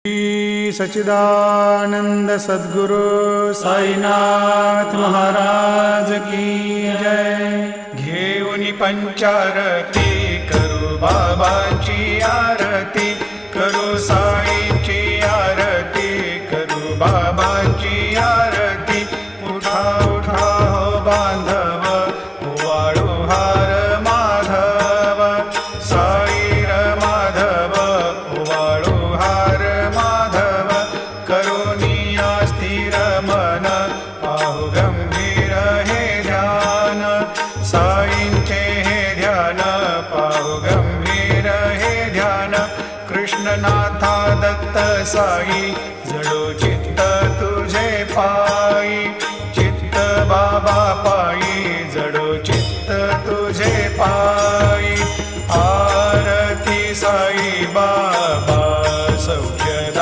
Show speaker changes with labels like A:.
A: श्री सच्चिदानंद सद्गुरु साईनाथ महाराज की जय। घेऊन पंचारती करू बाबाची आरती, करू साईची आरती, करू बाबाची आरती। उठा उठा हो बांधव, वाळू हार माधव, साई र माधव, वाळू हार माधव। करुणिया स्थिर मन, पाहु गंभीर हे ध्यान, साईंचे हे ध्यान, पाहु गंभीर हे ध्यान। कृष्णनाथा दत्त साई जडोची